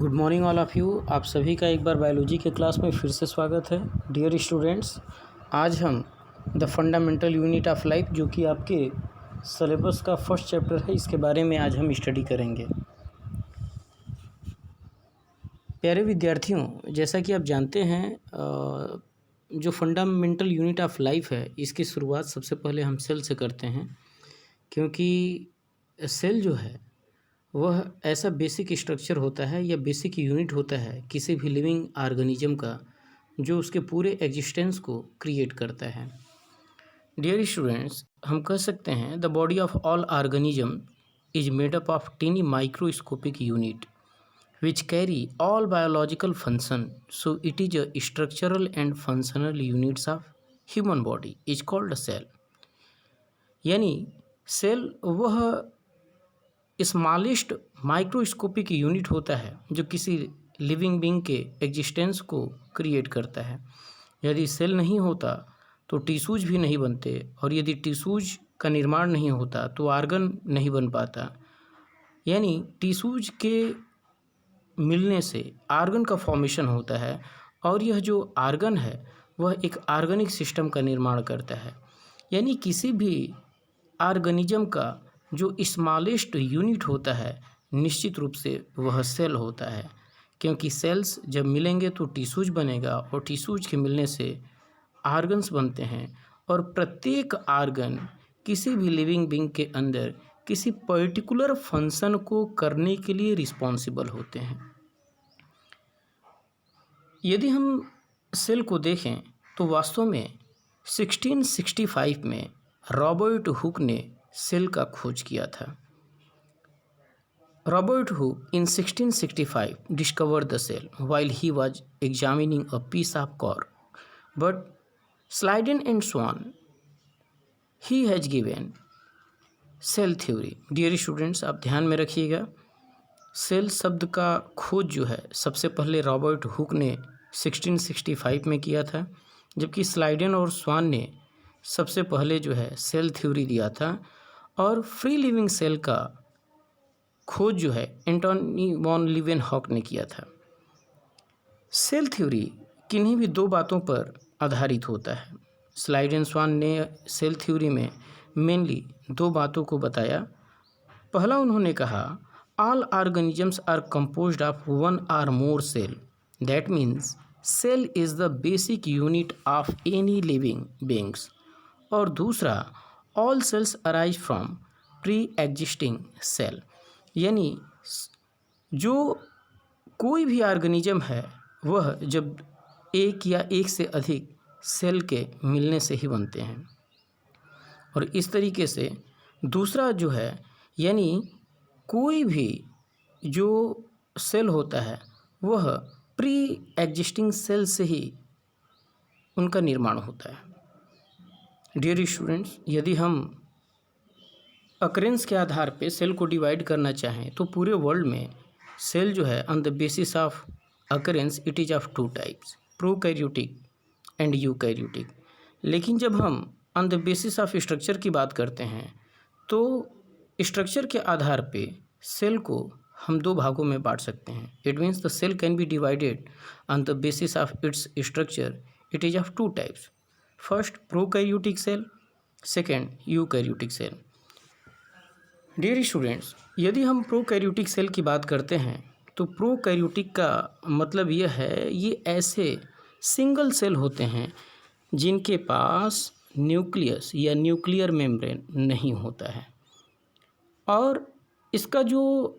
Good morning all of you. आप सभी का एक बार बायोलॉजी के क्लास में फिर से स्वागत है। डियर स्टूडेंट्स, आज हम the fundamental unit of life, जो कि आपके सिलेबस का फर्स्ट चैप्टर है, इसके बारे में आज हम स्टडी करेंगे। प्यारे विद्यार्थियों, जैसा कि आप जानते हैं, जो फंडामेंटल यूनिट ऑफ लाइफ है, इसकी शुरुआत सबसे पहले हम सेल से करते हैं, क्योंकि सेल जो है वह ऐसा बेसिक स्ट्रक्चर होता है या बेसिक यूनिट होता है किसी भी लिविंग ऑर्गेनिज्म का, जो उसके पूरे एग्जिस्टेंस को क्रिएट करता है। डियर स्टूडेंट्स, हम कह सकते हैं the body of all organism is made up of tiny microscopic unit which carry all biological function, so it is a structural and functional units of human body is called a cell। यानी cell वह smallest microscopic unit होता है जो किसी living being के existence को create करता है। यदि सेल नहीं होता तो टिश्यूज भी नहीं बनते, और यदि टिश्यूज का निर्माण नहीं होता तो आर्गन नहीं बन पाता। यानी टिश्यूज के मिलने से आर्गन का फॉर्मेशन होता है, और यह जो आर्गन है वह एक ऑर्गेनिक सिस्टम का निर्माण करता है। यानी किसी भी ऑर्गेनिज्म का जो स्मॉलेस्ट यूनिट होता है, निश्चित रूप से वह सेल होता है, क्योंकि सेल्स जब मिलेंगे तो टिश्यूज बनेगा, और टिश्यूज के मिलने से आर्गन्स बनते हैं, और प्रत्येक आर्गन किसी भी लिविंग बीइंग के अंदर किसी पर्टिकुलर फंक्शन को करने के लिए रिस्पॉन्सिबल होते हैं। यदि हम सेल को देखें तो वास्तव में 1665 में रॉबर्ट हुक ने सेल का खोज किया था। Robert Hooke in 1665 discovered the cell while he was examining a piece of cork, but Schleiden and Swan he has given cell theory. Dear students, आप ध्यान में रखिएगा, सेल शब्द का खोज जो है सबसे पहले रॉबर्ट हुक ने 1665 में किया था, जबकि स्लाइडन और स्वान ने सबसे पहले जो है सेल थ्योरी दिया था। और फ्री लिविंग सेल का खोज जो है एंटोनी वॉन लीवेनहॉक ने किया था। सेल थ्योरी किन्हीं भी दो बातों पर आधारित होता है। स्लाइडन स्वान ने सेल थ्योरी में मेनली दो बातों को बताया। पहला, उन्होंने कहा all organisms are composed of one or more cell, that means cell is the basic unit of any living beings. और दूसरा, all cells arise from pre existing cell. यानी जो कोई भी ऑर्गेनिज्म है वह जब एक या एक से अधिक सेल के मिलने से ही बनते हैं। और इस तरीके से दूसरा जो है, यानी कोई भी जो सेल होता है वह प्री एग्जिस्टिंग सेल से ही उनका निर्माण होता है। डियर स्टूडेंट्स, यदि हम अकरेंस के आधार पे सेल को डिवाइड करना चाहें तो पूरे वर्ल्ड में सेल जो है on the basis of occurrence it is of two types, prokaryotic and eukaryotic. लेकिन जब हम on the basis of structure की बात करते हैं तो स्ट्रक्चर के आधार पे सेल को हम दो भागों में बांट सकते हैं। It means the cell can be divided on the basis of its structure. It is of two types, first prokaryotic cell, second eukaryotic cell. Dear students, यदि हम प्रोकैरियोटिक सेल की बात करते हैं तो प्रोकैरियोटिक का मतलब यह है, ये ऐसे सिंगल सेल होते हैं जिनके पास न्यूक्लियस या न्यूक्लियर मेम्ब्रेन नहीं होता है, और इसका जो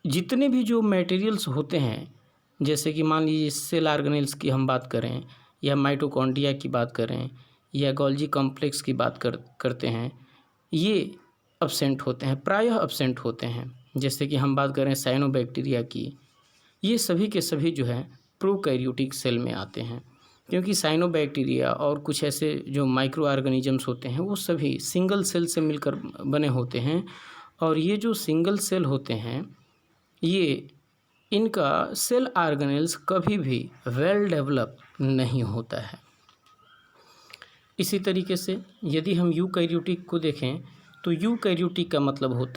जितने भी जो मटेरियल्स होते हैं, जैसे कि मान लीजिए सेल ऑर्गेनेल्स की हम बात करें, या माइटोकॉन्ड्रिया की बात करें, या गोल्जी कॉम्प्लेक्स की बात करते हैं, ये एब्सेंट होते हैं, प्रायः एब्सेंट होते हैं। जैसे कि हम बात करें साइनोबैक्टीरिया की, ये सभी के सभी जो है प्रोकैरियोटिक सेल में आते हैं, क्योंकि साइनोबैक्टीरिया और कुछ ऐसे जो माइक्रो ऑर्गेनिजम्स होते हैं वो सभी सिंगल सेल से मिलकर बने होते हैं। और ये जो सिंगल सेल होते हैं, ये इनका सेल ऑर्गेनेल्स कभी भी वेल डेवलप नहीं होता है। इसी तरीके से यदि हम यूकैरियोटिक को देखें तो यूकैरियोटिक का मतलब होता